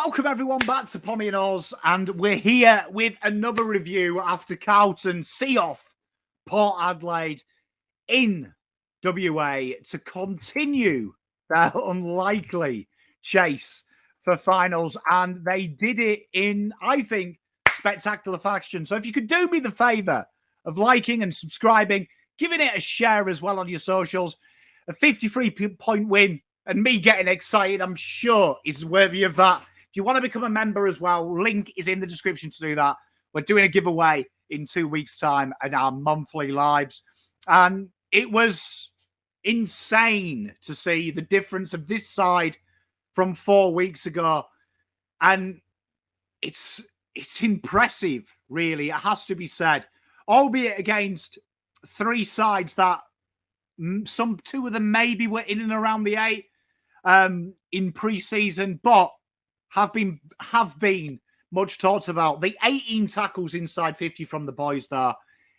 Welcome everyone back to Pommy and Oz, and we're here with another review after Carlton see off Port Adelaide in WA to continue their unlikely chase for finals, and they did it in, I think, spectacular fashion. So if you could do me the favour of liking and subscribing, giving it a share as well on your socials, a 53-point win and me getting excited, I'm sure, is worthy of that. If you want to become a member as well, link is in the description to do that. We're doing a giveaway in 2 weeks' time in our monthly lives. And it was insane to see the difference of this side from 4 weeks ago. And it's impressive, really. It has to be said. Albeit against three sides that two of them maybe were in and around the 8 in pre-season, but have been much talked about. The 18 tackles inside 50 from the boys there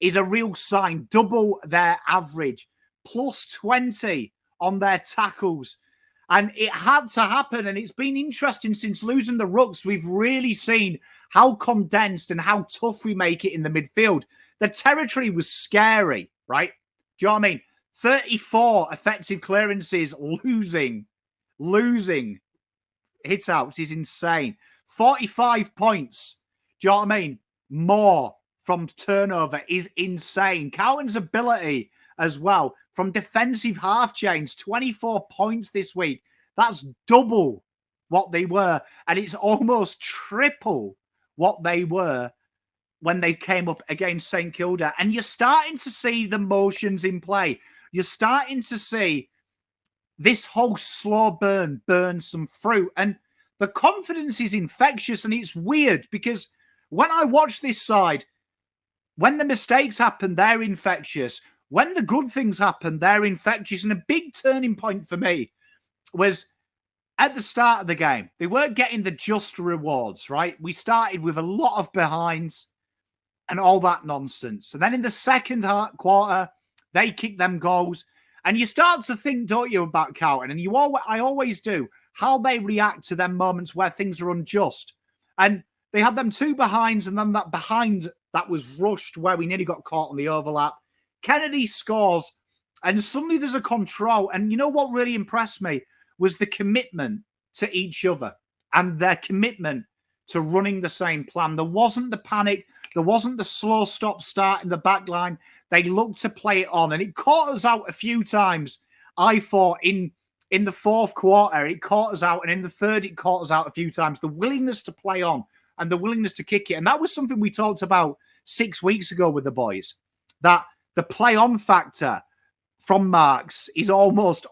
is a real sign. Double their average, plus 20 on their tackles. And it had to happen, and it's been interesting since losing the rucks. We've really seen how condensed and how tough we make it in the midfield. The territory was scary, right? Do you know what I mean? 34 effective clearances, losing hit-outs is insane. 45 points, do you know what I mean? More from turnover is insane. Carlton's ability as well from defensive half chains, 24 points this week. That's double what they were, and it's almost triple what they were when they came up against St Kilda. And you're starting to see the motions in play. You're starting to see this whole slow burn some fruit. And the confidence is infectious, and it's weird because when I watch this side, when the mistakes happen, they're infectious. When the good things happen, they're infectious. And a big turning point for me was at the start of the game. They weren't getting the just rewards, right? We started with a lot of behinds and all that nonsense. And then in the second quarter, they kicked them goals. And you start to think, don't you, about Carlton? And I always do, how they react to them moments where things are unjust. And they had them 2 behinds, and then that behind that was rushed where we nearly got caught on the overlap. Kennedy scores, and suddenly there's a control. And you know what really impressed me was the commitment to each other and their commitment to running the same plan. There wasn't the panic. There wasn't the slow stop-start in the back line. They looked to play it on, and it caught us out a few times. I thought in the fourth quarter, it caught us out, and in the third, it caught us out a few times. The willingness to play on and the willingness to kick it. And that was something we talked about 6 weeks ago with the boys, that the play-on factor from Marks is almost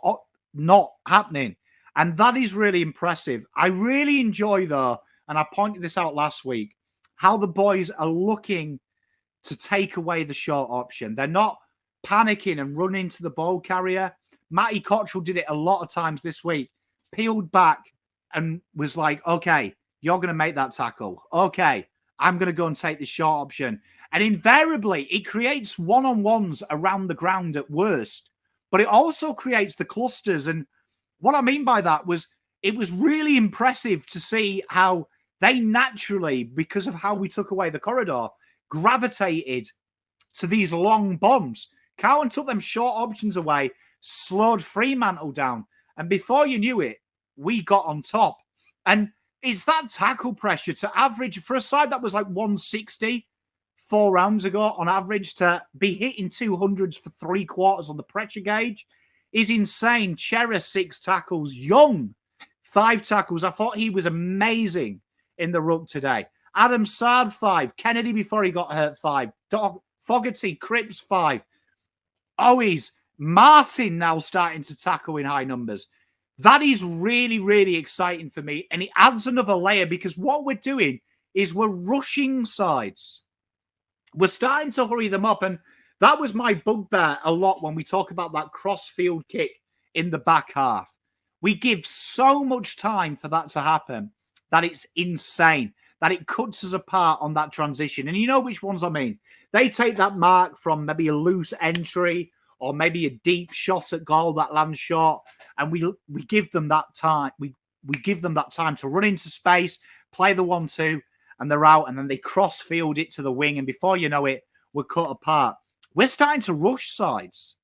not happening. And that is really impressive. I really enjoy, though, and I pointed this out last week, how the boys are looking to take away the short option. They're not panicking and running to the ball carrier. Matty Cottrell did it a lot of times this week. Peeled back and was like, okay, you're going to make that tackle. Okay, I'm going to go and take the short option. And invariably, it creates one-on-ones around the ground at worst. But it also creates the clusters. And what I mean by that was it was really impressive to see how they naturally, because of how we took away the corridor, gravitated to these long bombs. Cowan took them short options away, slowed Fremantle down, and before you knew it, we got on top. And it's that tackle pressure to average for a side that was like 160 4 rounds ago on average, to be hitting 200s for 3 quarters on the pressure gauge is insane. Chera 6 tackles, Young 5 tackles. I thought he was amazing in the ruck today. Adam Sard 5. Kennedy before he got hurt 5. Fogarty, Cripps 5. Owies, Martin now starting to tackle in high numbers. That is really, really exciting for me. And it adds another layer because what we're doing is we're rushing sides. We're starting to hurry them up. And that was my bugbear a lot when we talk about that cross-field kick in the back half. We give so much time for that to happen that it's insane, that it cuts us apart on that transition. And you know which ones I mean. They take that mark from maybe a loose entry or maybe a deep shot at goal that lands short, and we give them that time. We we give them that time to run into space, play the 1-2, and they're out, and then they cross-field it to the wing, and before you know it, we're cut apart. We're starting to rush sides.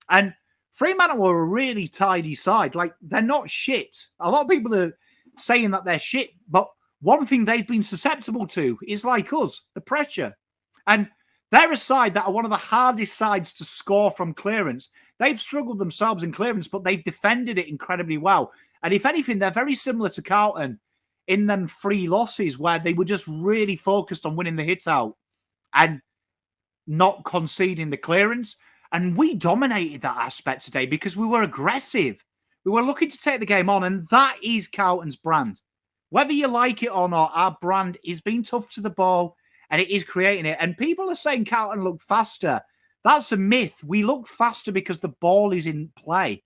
And Fremantle were a really tidy side. Like, they're not shit. A lot of people are saying that they're shit, but one thing they've been susceptible to is, like us, the pressure. And they're a side that are one of the hardest sides to score from clearance. They've struggled themselves in clearance, but they've defended it incredibly well. And if anything, they're very similar to Carlton in them 3 losses where they were just really focused on winning the hit out and not conceding the clearance. And we dominated that aspect today because we were aggressive. We were looking to take the game on, and that is Carlton's brand. Whether you like it or not, our brand is being tough to the ball, and it is creating it. And people are saying Carlton look faster. That's a myth. We look faster because the ball is in play,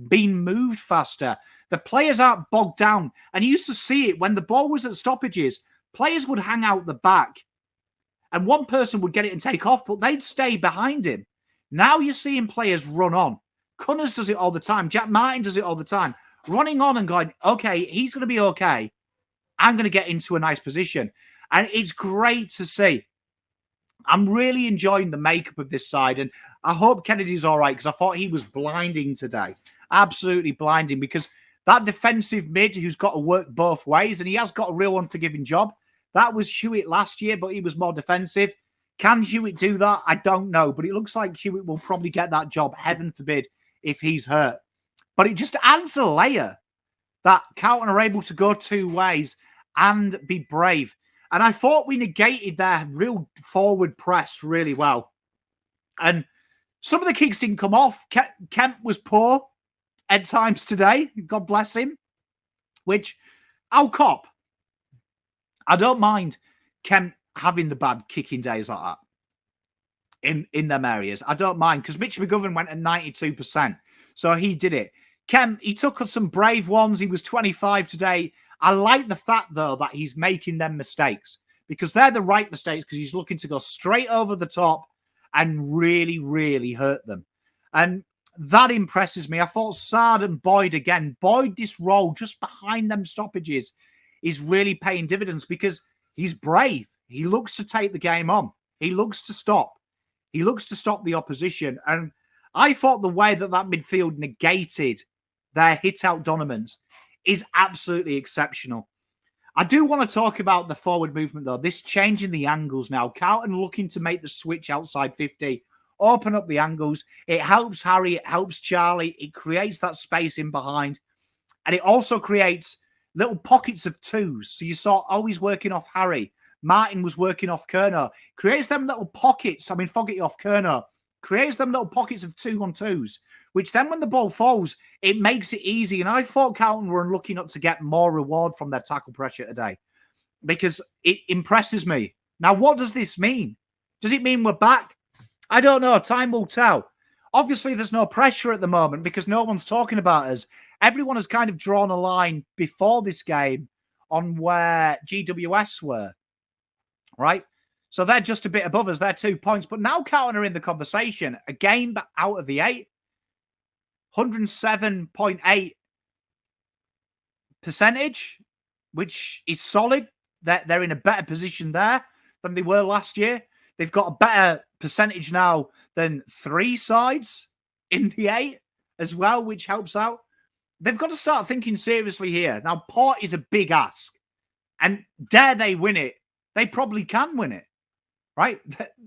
being moved faster. The players aren't bogged down. And you used to see it when the ball was at stoppages. Players would hang out the back, and one person would get it and take off, but they'd stay behind him. Now you're seeing players run on. Cunners does it all the time. Jack Martin does it all the time. Running on and going, okay, he's going to be okay. I'm going to get into a nice position. And it's great to see. I'm really enjoying the makeup of this side. And I hope Kennedy's all right, because I thought he was blinding today. Absolutely blinding, because that defensive mid who's got to work both ways, and he has got a real unforgiving job. That was Hewitt last year, but he was more defensive. Can Hewitt do that? I don't know, but it looks like Hewitt will probably get that job, heaven forbid, if he's hurt. But it just adds a layer that Carlton are able to go 2 ways and be brave. And I thought we negated their real forward press really well. And some of the kicks didn't come off. Kemp was poor at times today. God bless him. Which, I'll cop. I don't mind Kemp having the bad kicking days like that in them areas. I don't mind, because Mitch McGovern went at 92%. So he did it. Kemp, he took some brave ones. He was 25 today. I like the fact, though, that he's making them mistakes, because they're the right mistakes, because he's looking to go straight over the top and really, really hurt them. And that impresses me. I thought Sard and Boyd again. Boyd, this role just behind them stoppages is really paying dividends, because he's brave. He looks to take the game on. He looks to stop. He looks to stop the opposition. And I thought the way that midfield negated their hit-out dominance is absolutely exceptional. I do want to talk about the forward movement, though. This change in the angles now. Carlton looking to make the switch outside 50, open up the angles. It helps Harry. It helps Charlie. It creates that space in behind. And it also creates little pockets of 2s. So you saw always working off Harry. Martin was working off Kerner. Creates them little pockets. I mean, Fogarty off Kerner. Creates them little pockets of 2-on-2s, which then when the ball falls, it makes it easy. And I thought Carlton were unlucky not to get more reward from their tackle pressure today, because it impresses me. Now, what does this mean? Does it mean we're back? I don't know. Time will tell. Obviously, there's no pressure at the moment because no one's talking about us. Everyone has kind of drawn a line before this game on where GWS were, right? So they're just a bit above us. They're 2 points. But now Carlton are in the conversation. A game out of the 8. 107.8 percentage, which is solid. They're in a better position there than they were last year. They've got a better percentage now than 3 sides in the 8 as well, which helps out. They've got to start thinking seriously here. Now, Port is a big ask. And dare they win it? They probably can win it. Right?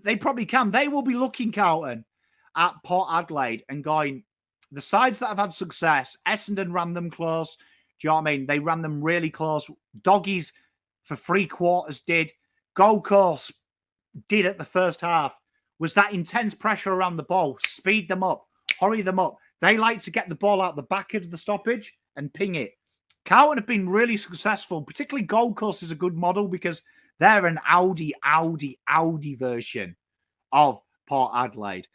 They probably can. They will be looking, Carlton, at Port Adelaide and going, the sides that have had success, Essendon ran them close. Do you know what I mean? They ran them really close. Doggies for 3 quarters did. Gold Coast did at the first half. Was that intense pressure around the ball. Speed them up. Hurry them up. They like to get the ball out the back of the stoppage and ping it. Carlton have been really successful. Particularly Gold Coast is a good model because they're an Audi version of Port Adelaide.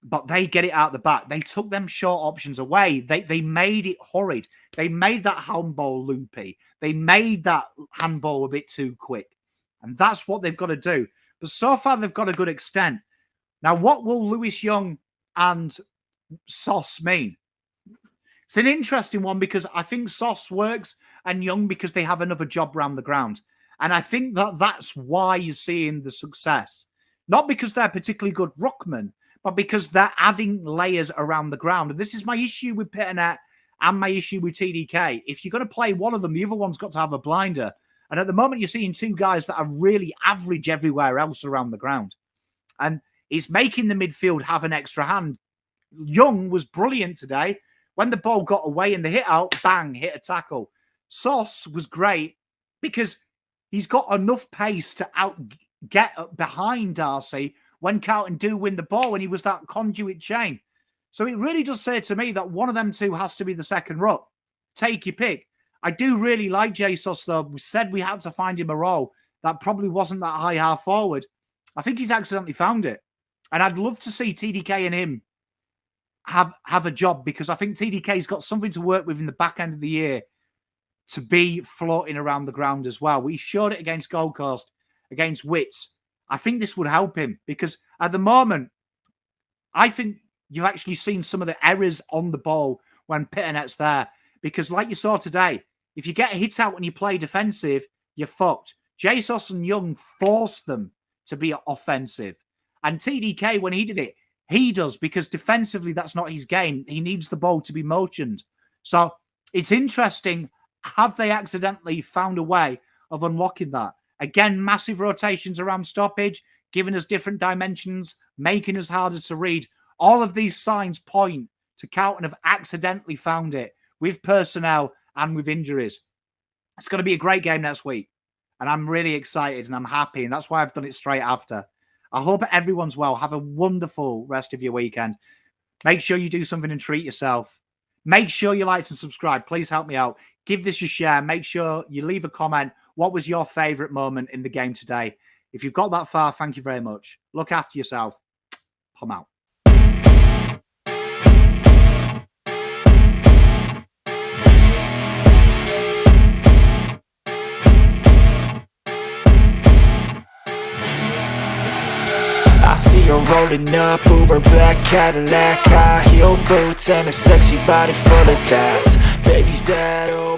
But they get it out the back. They took them short options away. They made it hurried. They made that handball loopy. They made that handball a bit too quick. And that's what they've got to do. But so far, they've got a good extent. Now, what will Lewis Young and Sauce mean? It's an interesting one because I think Sauce works and Young because they have another job around the ground. And I think that that's why you're seeing the success. Not because they're particularly good ruckmen, but because they're adding layers around the ground. And this is my issue with Pitternet and my issue with TDK. If you're going to play one of them, the other one's got to have a blinder. And at the moment, you're seeing two guys that are really average everywhere else around the ground. And it's making the midfield have an extra hand. Young was brilliant today. When the ball got away in the hit out, bang, hit a tackle. Sauce was great because he's got enough pace to get behind Darcy when Carlton do win the ball, and he was that conduit chain. So it really does say to me that one of them two has to be the second ruck. Take your pick. I do really like Jesus, though. We said we had to find him a role that probably wasn't that high half forward. I think he's accidentally found it. And I'd love to see TDK and him have a job, because I think TDK's got something to work with in the back end of the year to be floating around the ground as well. We showed it against Gold Coast, against Wits. I think this would help him, because at the moment, I think you've actually seen some of the errors on the ball when Pitternet's there. Because like you saw today, if you get a hit out when you play defensive, you're fucked. Jesus and Young forced them to be offensive. And TDK, when he did it, he does, because defensively, that's not his game. He needs the ball to be motioned. So it's interesting. Have they accidentally found a way of unlocking that? Again, massive rotations around stoppage, giving us different dimensions, making us harder to read. All of these signs point to Carlton have accidentally found it with personnel and with injuries. It's going to be a great game next week. And I'm really excited and I'm happy. And that's why I've done it straight after. I hope everyone's well. Have a wonderful rest of your weekend. Make sure you do something and treat yourself. Make sure you like and subscribe. Please help me out. Give this a share. Make sure you leave a comment. What was your favourite moment in the game today? If you've got that far, thank you very much. Look after yourself. I'm out. I see her rolling up, Uber black Cadillac, high heel boots and a sexy body full of tats. Baby's bad, oh